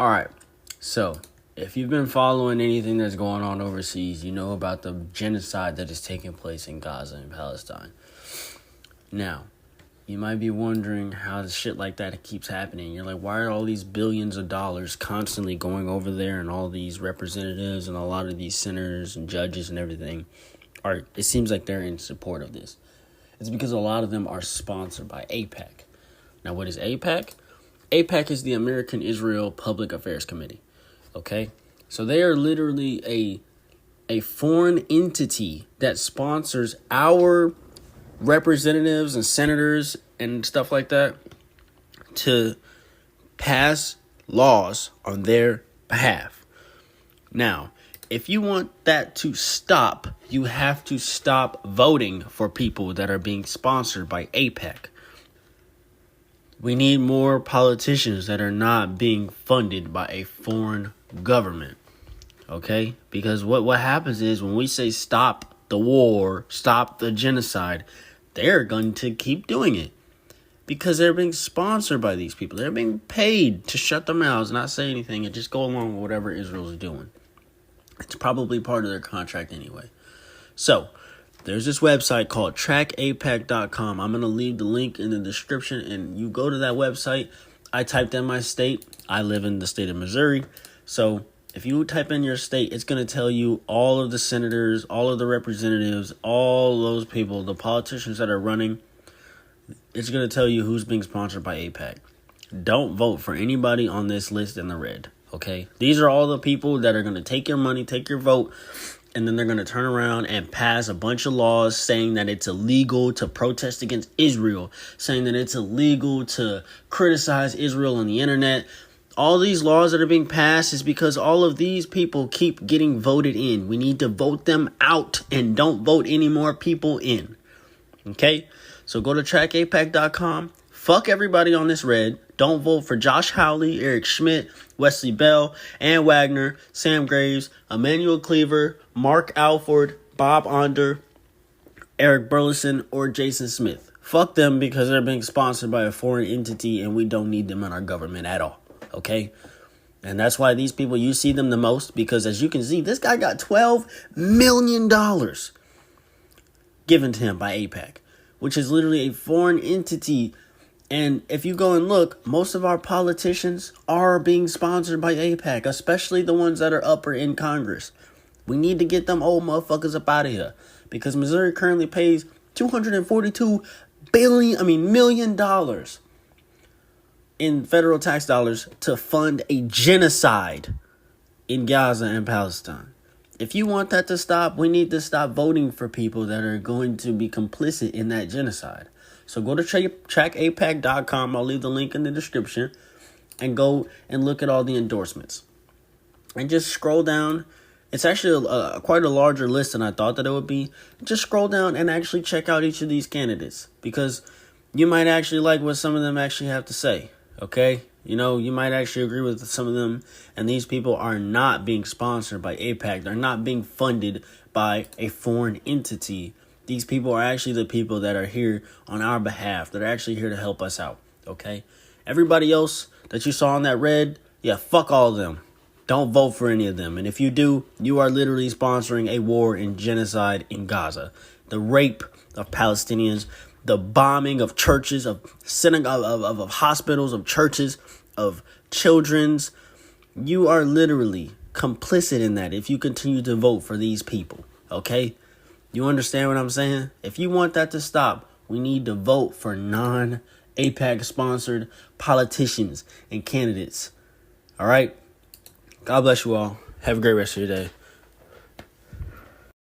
All right. So, if you've been following anything that's going on overseas, you know about the genocide that is taking place in Gaza and Palestine. Now, you might be wondering how the shit like that keeps happening. You're like, why are all these billions of dollars constantly going over there, and all these representatives and a lot of these senators and judges and everything it seems like they're in support of this. It's because a lot of them are sponsored by AIPAC. Now, what is AIPAC? AIPAC is the American Israel Public Affairs Committee. Okay? So they are literally a foreign entity that sponsors our representatives and senators and stuff like that to pass laws on their behalf. Now, if you want that to stop, you have to stop voting for people that are being sponsored by AIPAC. We need more politicians that are not being funded by a foreign government. Okay? Because what happens is when we say stop the war, stop the genocide, they're going to keep doing it. Because they're being sponsored by these people. They're being paid to shut their mouths, not say anything, and just go along with whatever Israel's doing. It's probably part of their contract anyway. So, there's this website called trackaipac.com. I'm going to leave the link in the description, and you go to that website. I typed in my state. I live in the state of Missouri. So, if you type in your state, it's going to tell you all of the senators, all of the representatives, all those people, the politicians that are running. It's going to tell you who's being sponsored by AIPAC. Don't vote for anybody on this list in the red. Okay, these are all the people that are going to take your money, take your vote, and then they're going to turn around and pass a bunch of laws saying that it's illegal to protest against Israel, saying that it's illegal to criticize Israel on the internet. All these laws that are being passed is because all of these people keep getting voted in. We need to vote them out and don't vote any more people in. Okay, so go to trackaipac.com. Fuck everybody on this red. Don't vote for Josh Hawley, Eric Schmidt, Wesley Bell, Ann Wagner, Sam Graves, Emmanuel Cleaver, Mark Alford, Bob Onder, Eric Burleson, or Jason Smith. Fuck them because they're being sponsored by a foreign entity and we don't need them in our government at all. Okay? And that's why these people, you see them the most, because as you can see, this guy got $12 million given to him by AIPAC, which is literally a foreign entity. And if you go and look, most of our politicians are being sponsored by AIPAC, especially the ones that are up or in Congress. We need to get them old motherfuckers up out of here, because Missouri currently pays $242 million in federal tax dollars to fund a genocide in Gaza and Palestine. If you want that to stop, we need to stop voting for people that are going to be complicit in that genocide. So go to trackaipac.com. I'll leave the link in the description. And go and look at all the endorsements. And just scroll down. It's actually quite a larger list than I thought that it would be. Just scroll down and actually check out each of these candidates. Because you might actually like what some of them actually have to say. Okay? You know, you might actually agree with some of them. And these people are not being sponsored by AIPAC. They're not being funded by a foreign entity. These people are actually the people that are here on our behalf. That are actually here to help us out. Okay? Everybody else that you saw on that red, yeah, fuck all of them. Don't vote for any of them. And if you do, you are literally sponsoring a war and genocide in Gaza. The rape of Palestinians, the bombing of churches, of synagogues, of hospitals, of churches, of children's. You are literally complicit in that if you continue to vote for these people. Okay? You understand what I'm saying? If you want that to stop, we need to vote for non-AIPAC sponsored politicians and candidates. All right? God bless you all. Have a great rest of your day.